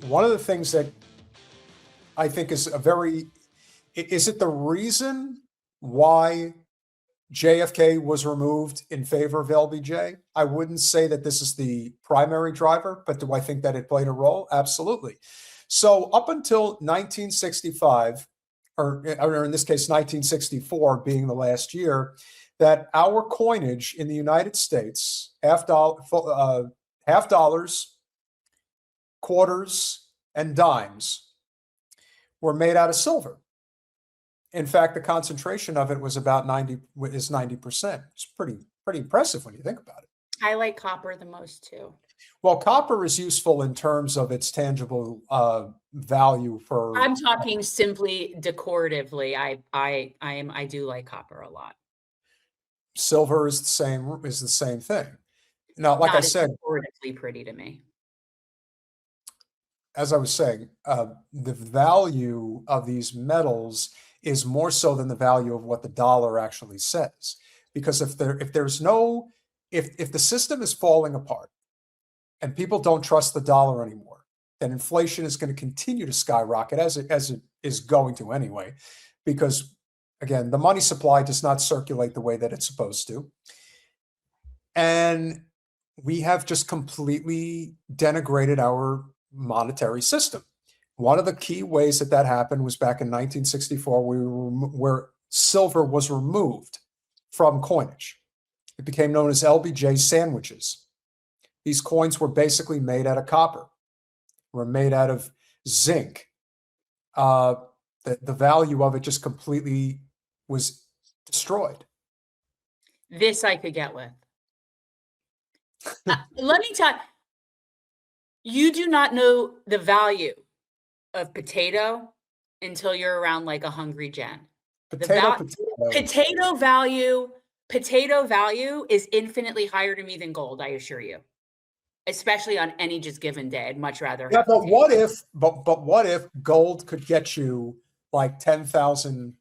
one of the things that I think is is it the reason why JFK was removed in favor of LBJ? I wouldn't say that this is the primary driver, but do I think that it played a role? Absolutely. So up until 1965, or in this case, 1964 being the last year, that our coinage in the United States, half dollars, quarters, and dimes were made out of silver. In fact, the concentration of it was about 90%. It's pretty impressive when you think about it. I like copper the most too. Well, copper is useful in terms of its tangible value for. I'm talking simply decoratively. I do like copper a lot. Silver is the same thing. Now, like I said, decoratively pretty to me. As I was saying, the value of these metals is more so than the value of what the dollar actually says. Because if the system is falling apart and people don't trust the dollar anymore, then inflation is going to continue to skyrocket as it is going to anyway. Because again, the money supply does not circulate the way that it's supposed to. And we have just completely denigrated our monetary system. One of the key ways that happened was back in 1964, where silver was removed from coinage. It became known as LBJ sandwiches. These coins were basically made out of copper, were made out of zinc. The value of it just completely was destroyed. This I could get with. Let me tell you, do not know the value of potato until you're around like a hungry Jen. Potato value is infinitely higher to me than gold, I assure you. Especially on any just given day. I'd much rather have but what if gold could get you like 10,000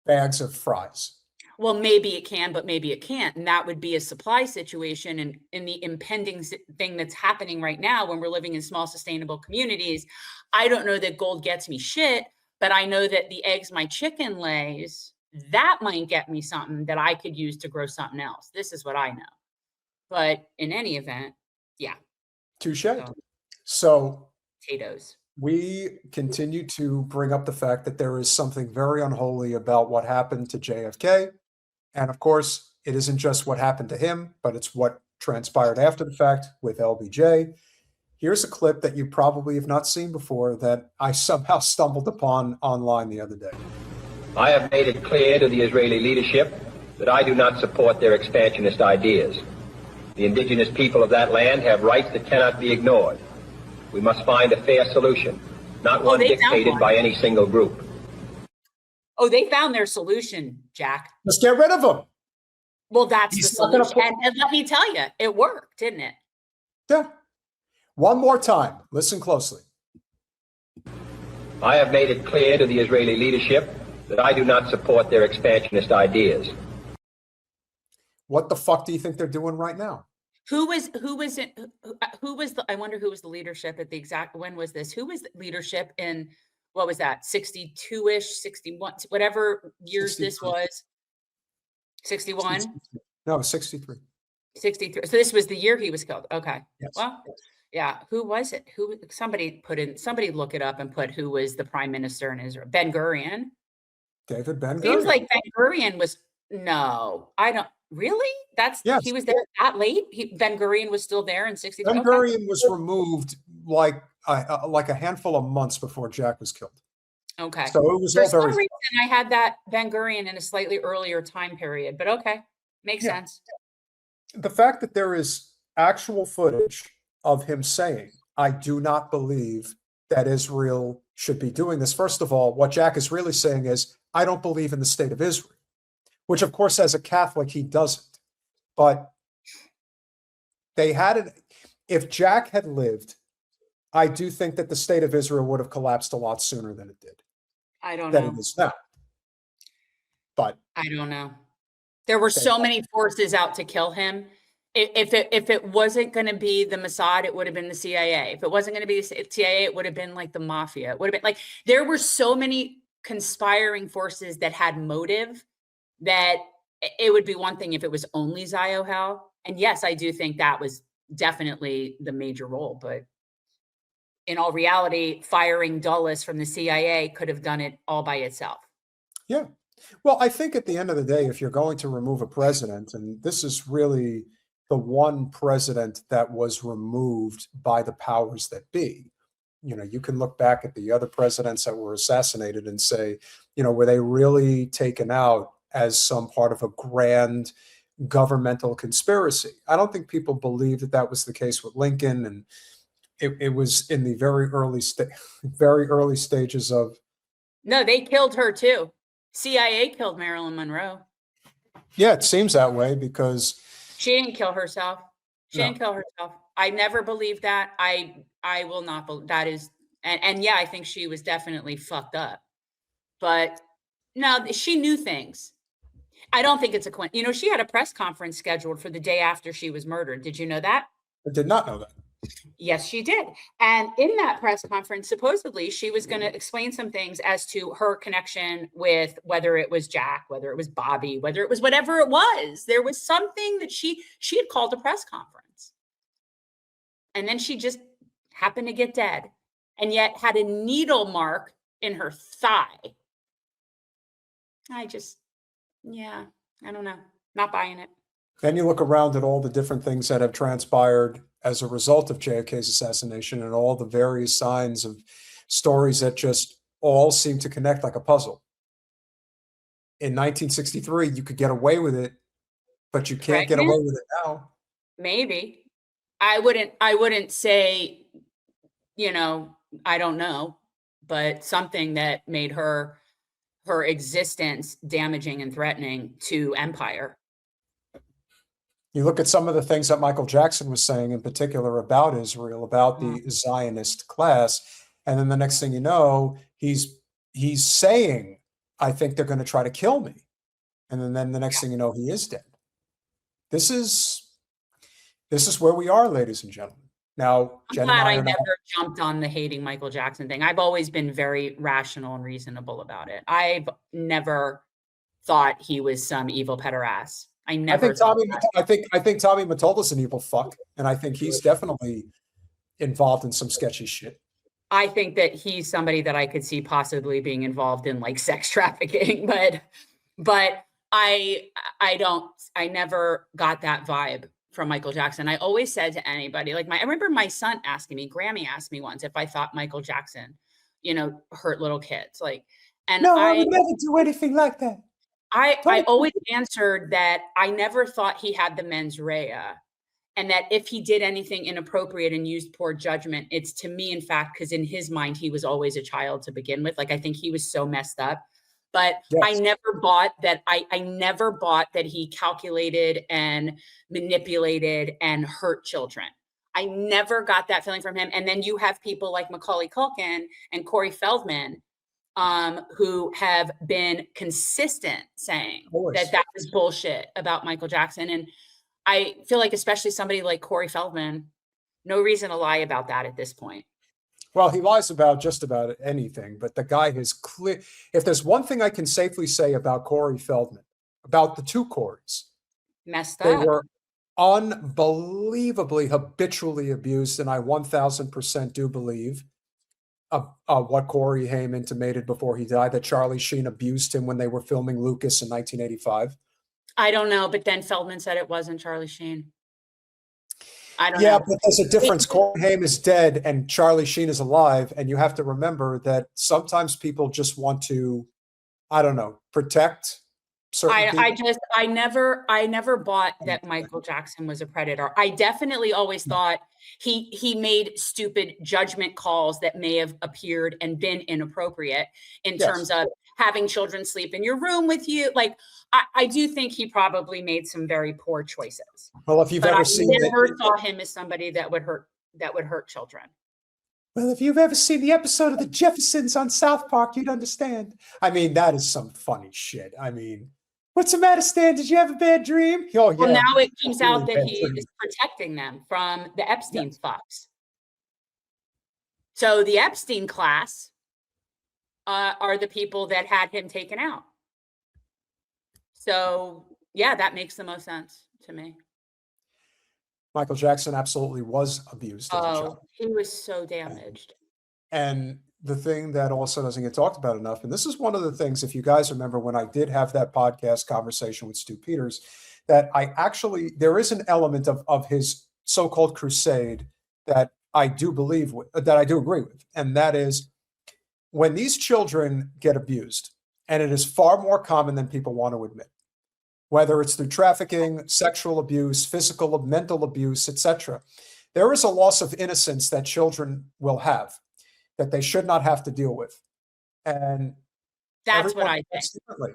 bags of fries? Well, maybe it can, but maybe it can't. And that would be a supply situation. And in the impending thing that's happening right now, when we're living in small, sustainable communities, I don't know that gold gets me shit, but I know that the eggs my chicken lays, that might get me something that I could use to grow something else. This is what I know. But in any event, yeah. Touche. So potatoes. We continue to bring up the fact that there is something very unholy about what happened to JFK. And of course, it isn't just what happened to him, but it's what transpired after the fact with LBJ. Here's a clip that you probably have not seen before that I somehow stumbled upon online the other day. I have made it clear to the Israeli leadership that I do not support their expansionist ideas. The indigenous people of that land have rights that cannot be ignored. We must find a fair solution, not one dictated by any single group. Oh, they found their solution, Jack. Let's get rid of them. Well, that's the solution. And let me tell you, it worked, didn't it? Yeah. One more time. Listen closely. I have made it clear to the Israeli leadership that I do not support their expansionist ideas. What the fuck do you think they're doing right now? I wonder who was the leadership at the exact, when was this? Who was the leadership in, what was that? 62-ish, 61, whatever years 63. This was. 61? No, 63. 63. So this was the year he was killed. Okay. Yes. Well, yeah. Who was it? Somebody look it up and put who was the prime minister in Israel. Ben Gurion. David Ben Gurion. Seems like Ben Gurion was, no, I don't. Really? Yes. He was there that late? Ben Gurion was still there in 63? Ben Gurion was removed like a handful of months before Jack was killed. Okay. So it was for some reason I had that Ben Gurion in a slightly earlier time period, but okay. Makes sense. The fact that there is actual footage of him saying, I do not believe that Israel should be doing this. First of all, what Jack is really saying is, I don't believe in the state of Israel. Which, of course, as a Catholic, he doesn't. But they had it. If Jack had lived, I do think that the state of Israel would have collapsed a lot sooner than it did. I don't know. Than it is now. But I don't know. There were so many forces out to kill him. If it wasn't going to be the Mossad, it would have been the CIA. If it wasn't going to be the CIA, it would have been like the mafia. It would have been like, there were so many conspiring forces that had motive that it would be one thing if it was only Ziohel. And yes, I do think that was definitely the major role, but in all reality, firing Dulles from the CIA could have done it all by itself. Yeah. Well, I think at the end of the day, if you're going to remove a president, and this is really the one president that was removed by the powers that be, you can look back at the other presidents that were assassinated and say, were they really taken out as some part of a grand governmental conspiracy? I don't think people believe that that was the case with Lincoln, and it was in the very early stages of. No, they killed her too. CIA killed Marilyn Monroe. Yeah, it seems that way because she didn't kill herself. She No. didn't kill herself. I never believed that. I will not believe that is, and yeah, I think she was definitely fucked up. But no, she knew things. I don't think it's a coincidence. She had a press conference scheduled for the day after she was murdered. Did you know that? I did not know that. Yes, she did. And in that press conference, supposedly she was going to explain some things as to her connection with whether it was Jack, whether it was Bobby, whether it was whatever it was. There was something that she had called a press conference. And then she just happened to get dead, and yet had a needle mark in her thigh. I don't know. Not buying it. Then you look around at all the different things that have transpired as a result of JFK's assassination and all the various signs of stories that just all seem to connect like a puzzle. In 1963, you could get away with it, but you can't get away with it now. Maybe. I wouldn't say, I don't know, but something that made her existence damaging and threatening to empire. You look at some of the things that Michael Jackson was saying in particular about Israel, about the Zionist class, and then the next thing you know, he's saying, I think they're going to try to kill me. And then the next thing you know, he is dead. This is where we are, ladies and gentlemen. Now, I'm glad I never jumped on the hating Michael Jackson thing. I've always been very rational and reasonable about it. I've never thought he was some evil pederast. I think Tommy Mottola's an evil fuck, and I think he's definitely involved in some sketchy shit. I think that he's somebody that I could see possibly being involved in like sex trafficking, but I never got that vibe from Michael Jackson. I always said to anybody, I remember my son asking me, Grammy asked me once if I thought Michael Jackson, hurt little kids. No, I would never do anything like that. I always answered that I never thought he had the mens rea, and that if he did anything inappropriate and used poor judgment, it's to me, in fact, because in his mind, he was always a child to begin with. I think he was so messed up. But yes. I never bought that. I never bought that he calculated and manipulated and hurt children. I never got that feeling from him. And then you have people like Macaulay Culkin and Corey Feldman, who have been consistent saying that was bullshit about Michael Jackson. And I feel like especially somebody like Corey Feldman, no reason to lie about that at this point. Well, he lies about just about anything, but the guy is clear. If there's one thing I can safely say about Corey Feldman, about the two Coreys, they were unbelievably habitually abused, and I 1000% do believe what Corey Haim intimated before he died, that Charlie Sheen abused him when they were filming Lucas in 1985. I don't know, but then Feldman said it wasn't Charlie Sheen. I don't know. But there's a difference. Corey Haim is dead and Charlie Sheen is alive, and you have to remember that sometimes people just want to, protect certain people. I never bought that Michael Jackson was a predator. I definitely always thought he made stupid judgment calls that may have appeared and been inappropriate in terms of having children sleep in your room with you. I do think he probably made some very poor choices. Well, if you've ever seen I never saw him as somebody that would hurt children. Well, if you've ever seen the episode of The Jeffersons on South Park, you'd understand. That is some funny shit. What's the matter, Stan? Did you have a bad dream? Oh, yeah. Well, now it comes out that Bad he dream. is protecting them from the Epstein Yes. files. So the Epstein class are the people that had him taken out. So yeah, that makes the most sense to me. Michael Jackson absolutely was abused as a child. Oh, he was so damaged. And the thing that also doesn't get talked about enough, and this is one of the things, if you guys remember when I did have that podcast conversation with Stu Peters, that there is an element of his so-called crusade that I do believe with, that I do agree with. And that is when these children get abused, and it is far more common than people want to admit, whether it's through trafficking, sexual abuse, physical, mental abuse, etc., there is a loss of innocence that children will have that they should not have to deal with. And That's what I think. differently.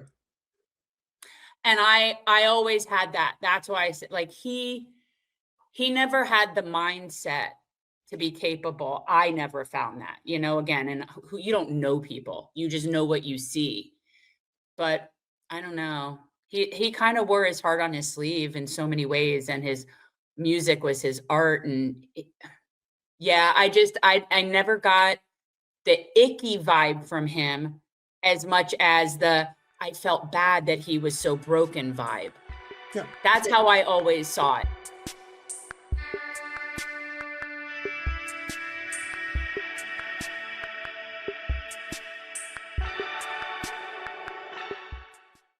And I always had that. That's why I said, like, he never had the mindset to be capable. I never found that, again, and you don't know people. You just know what you see. But I don't know. He kind of wore his heart on his sleeve in so many ways, and his music was his art. And yeah, I never got the icky vibe from him as much as I felt bad that he was so broken vibe. Yeah. That's how I always saw it.